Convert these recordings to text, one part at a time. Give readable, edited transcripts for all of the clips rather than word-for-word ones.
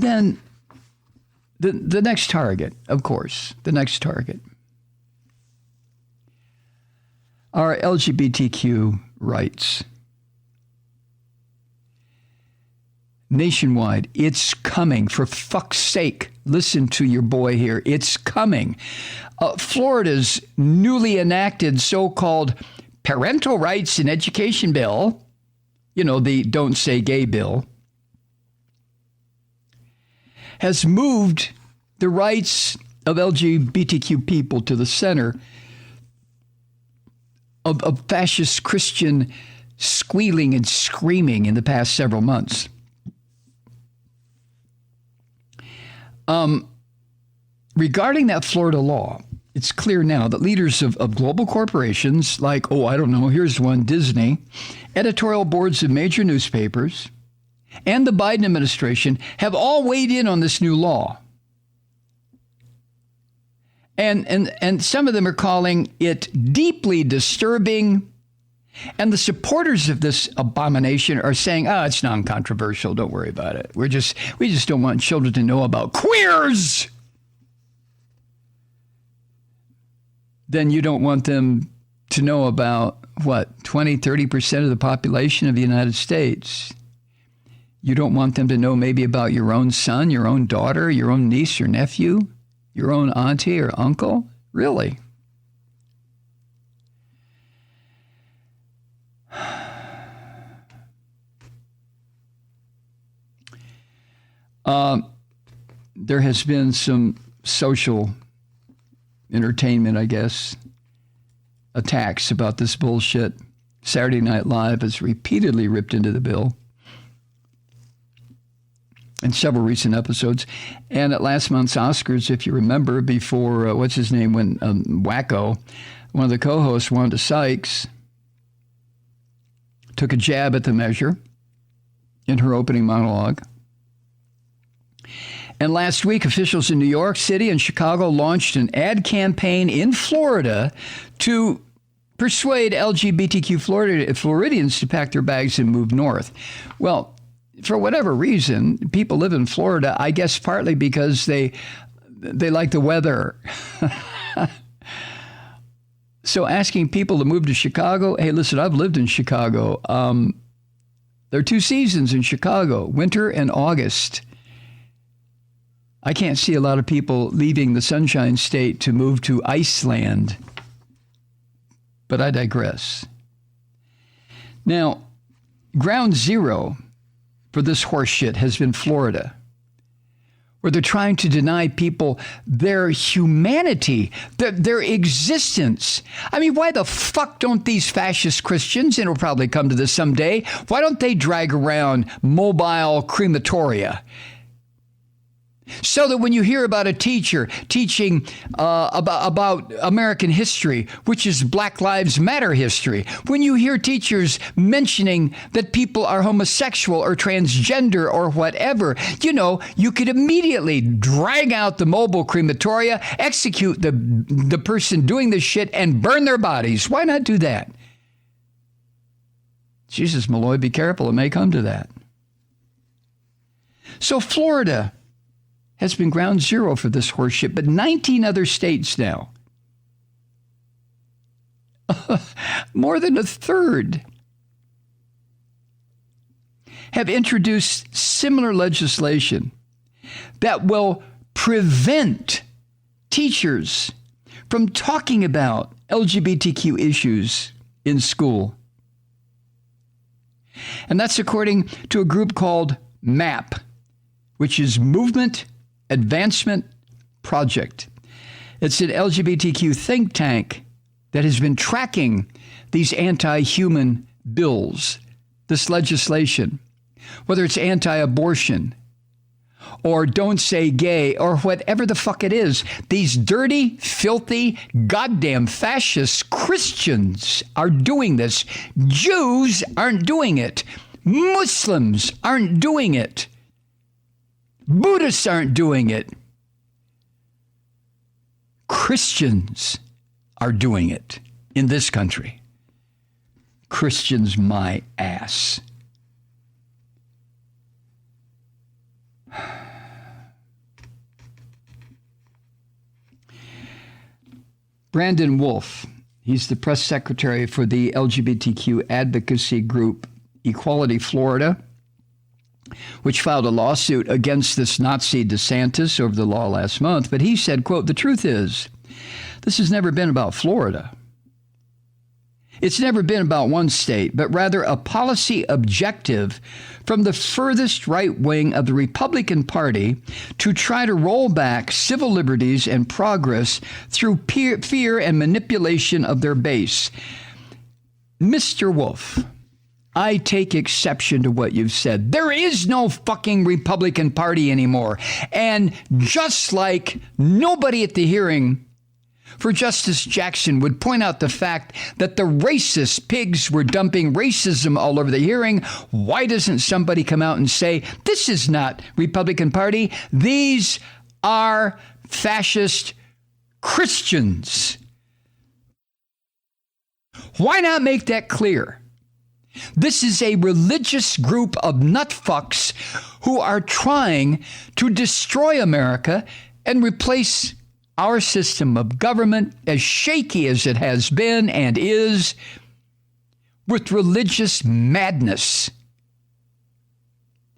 And then the next target, of course, the next target are LGBTQ rights. Nationwide, it's coming. For fuck's sake, listen to your boy here. It's coming. Florida's newly enacted so-called Parental Rights in Education bill, you know, the Don't Say Gay bill, has moved the rights of LGBTQ people to the center of fascist Christian squealing and screaming in the past several months. Regarding that Florida law, it's clear now that leaders of global corporations like, here's one, Disney, editorial boards of major newspapers, and the Biden administration have all weighed in on this new law. And some of them are calling it deeply disturbing. And the supporters of this abomination are saying, it's non-controversial. Don't worry about it. We just don't want children to know about queers. Then you don't want them to know about, 20-30% of the population of the United States. You don't want them to know maybe about your own son, your own daughter, your own niece or nephew, your own auntie or uncle? Really? There has been some social entertainment, I guess, attacks about this bullshit. Saturday Night Live has repeatedly ripped into the bill in several recent episodes. And at last month's Oscars, if you remember, before, what's his name, when Wacko, one of the co-hosts, Wanda Sykes, took a jab at the measure in her opening monologue. And last week, officials in New York City and Chicago launched an ad campaign in Florida to persuade LGBTQ Floridians to pack their bags and move north. Well, for whatever reason, people live in Florida, I guess partly because they like the weather. So asking people to move to Chicago, hey, listen, I've lived in Chicago. There are two seasons in Chicago, winter and August. I can't see a lot of people leaving the Sunshine State to move to Iceland. But I digress. Now, ground zero for this horse shit has been Florida, where they're trying to deny people their humanity, their existence. I mean, why the fuck don't these fascist Christians, and we'll probably come to this someday, why don't they drag around mobile crematoria? So that when you hear about a teacher teaching about American history, which is Black Lives Matter history, when you hear teachers mentioning that people are homosexual or transgender or whatever, you could immediately drag out the mobile crematoria, execute the person doing this shit, and burn their bodies. Why not do that? Jesus, Malloy, be careful. It may come to that. So Florida has been ground zero for this horseshit, but 19 other states now, more than a third, have introduced similar legislation that will prevent teachers from talking about LGBTQ issues in school. And that's according to a group called MAP, which is Movement Advancement Project. It's an LGBTQ think tank that has been tracking these anti-human bills, this legislation, whether it's anti-abortion or don't say gay or whatever the fuck it is. These dirty, filthy, goddamn fascist Christians are doing this. Jews aren't doing it. Muslims aren't doing it. Buddhists aren't doing it. Christians are doing it in this country. Christians, my ass. Brandon Wolf, he's the press secretary for the LGBTQ advocacy group Equality Florida, which filed a lawsuit against this Nazi DeSantis over the law last month. But he said, quote, "The truth is, this has never been about Florida. It's never been about one state, but rather a policy objective from the furthest right wing of the Republican Party to try to roll back civil liberties and progress through fear and manipulation of their base." Mr. Wolf, I take exception to what you've said. There is no fucking Republican Party anymore. And just like nobody at the hearing for Justice Jackson would point out the fact that the racist pigs were dumping racism all over the hearing, why doesn't somebody come out and say, this is not Republican Party, these are fascist Christians? Why not make that clear? This is a religious group of nutfucks who are trying to destroy America and replace our system of government, as shaky as it has been and is, with religious madness.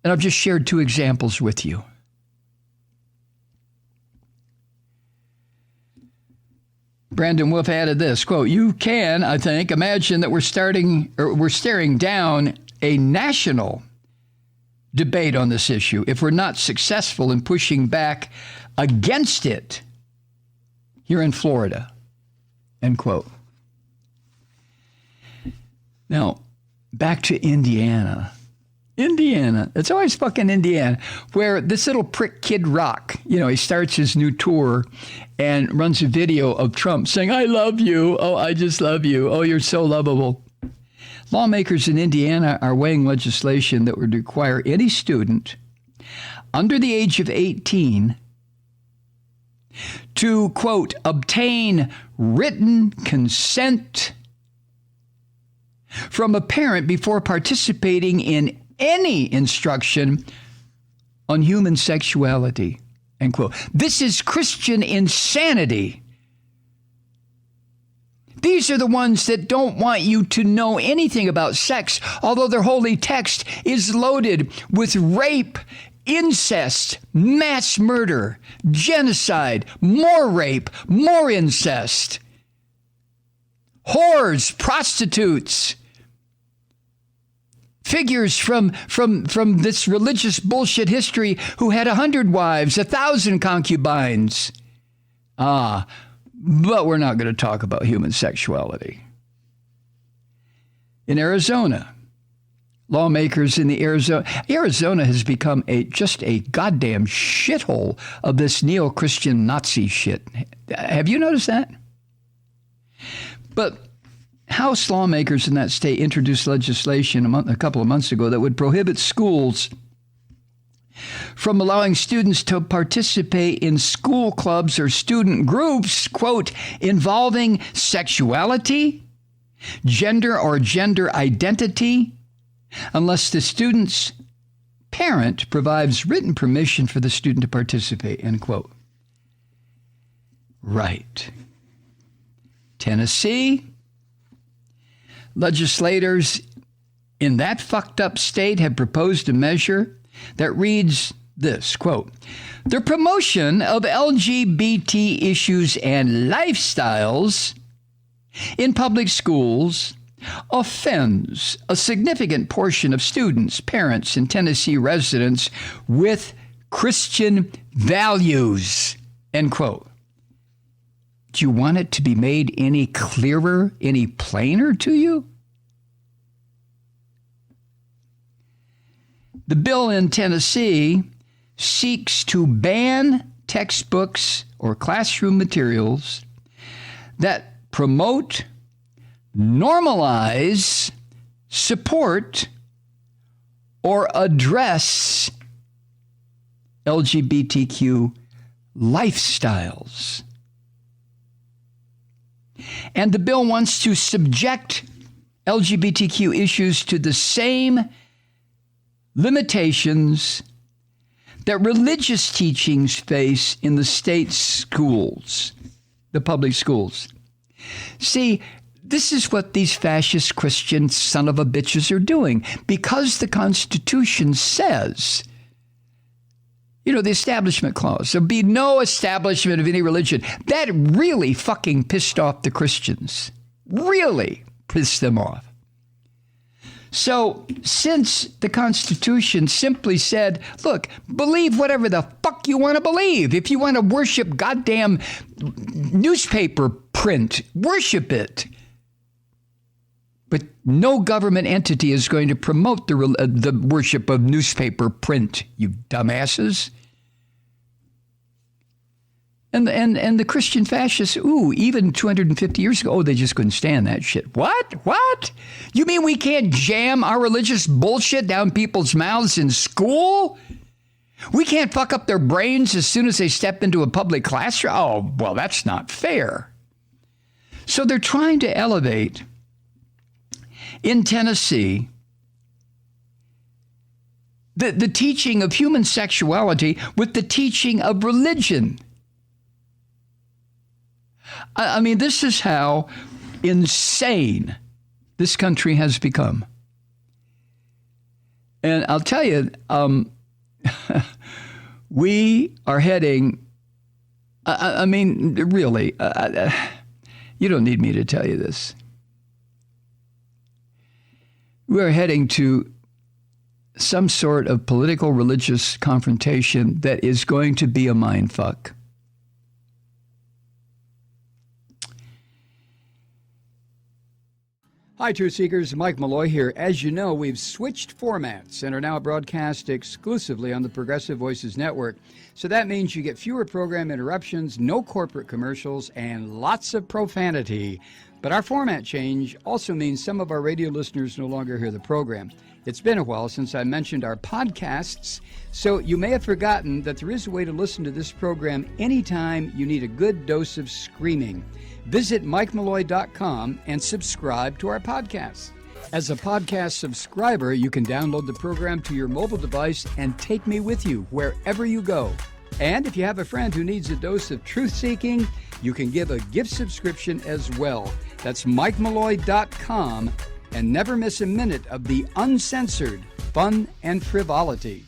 And I've just shared two examples with you. Brandon Wolf added this, quote, "You can, I think, imagine that we're staring down a national debate on this issue if we're not successful in pushing back against it here in Florida," end quote. Now, back to Indiana. Indiana, it's always fucking Indiana, where this little prick Kid Rock, he starts his new tour and runs a video of Trump saying, "I love you. Oh, I just love you. Oh, you're so lovable." Lawmakers in Indiana are weighing legislation that would require any student under the age of 18 to, quote, "obtain written consent from a parent before participating in any instruction on human sexuality," end quote. This is Christian insanity. These are the ones that don't want you to know anything about sex, although their holy text is loaded with rape, incest, mass murder, genocide, more rape, more incest, whores, prostitutes, figures from this religious bullshit history who had 100 wives, 1,000 concubines. But we're not going to talk about human sexuality. In Arizona, lawmakers in the Arizona has become just a goddamn shithole of this neo-Christian Nazi shit. Have you noticed that? But House lawmakers in that state introduced legislation a couple of months ago that would prohibit schools from allowing students to participate in school clubs or student groups, quote, "involving sexuality, gender or gender identity, unless the student's parent provides written permission for the student to participate," end quote. Right. Tennessee, legislators in that fucked up state have proposed a measure that reads this, quote, "The promotion of LGBT issues and lifestyles in public schools offends a significant portion of students, parents, and Tennessee residents with Christian values," end quote. Do you want it to be made any clearer, any plainer to you? The bill in Tennessee seeks to ban textbooks or classroom materials that promote, normalize, support, or address LGBTQ lifestyles. And the bill wants to subject LGBTQ issues to the same limitations that religious teachings face in the state schools, the public schools. See, this is what these fascist Christian son of a bitches are doing. Because the Constitution says, the Establishment Clause, there'll be no establishment of any religion. That really fucking pissed off the Christians. Really pissed them off. So since the Constitution simply said, look, believe whatever the fuck you want to believe. If you want to worship goddamn newspaper print, worship it. But no government entity is going to promote the worship of newspaper print, you dumbasses. And the Christian fascists, even 250 years ago, they just couldn't stand that shit. What? You mean we can't jam our religious bullshit down people's mouths in school? We can't fuck up their brains as soon as they step into a public classroom? Oh, well, that's not fair. So they're trying to elevate, in Tennessee, the teaching of human sexuality with the teaching of religion. I mean, this is how insane this country has become. And I'll tell you, we are heading, really, you don't need me to tell you this. We are heading to some sort of political religious confrontation that is going to be a mindfuck. Hi, Truth Seekers. Mike Malloy here. As you know, we've switched formats and are now broadcast exclusively on the Progressive Voices Network. So that means you get fewer program interruptions, no corporate commercials, and lots of profanity. But our format change also means some of our radio listeners no longer hear the program. It's been a while since I mentioned our podcasts, so you may have forgotten that there is a way to listen to this program anytime you need a good dose of screaming. Visit MikeMalloy.com and subscribe to our podcasts. As a podcast subscriber, you can download the program to your mobile device and take me with you wherever you go. And if you have a friend who needs a dose of truth-seeking, you can give a gift subscription as well. That's MikeMalloy.com, and never miss a minute of the uncensored fun and frivolity.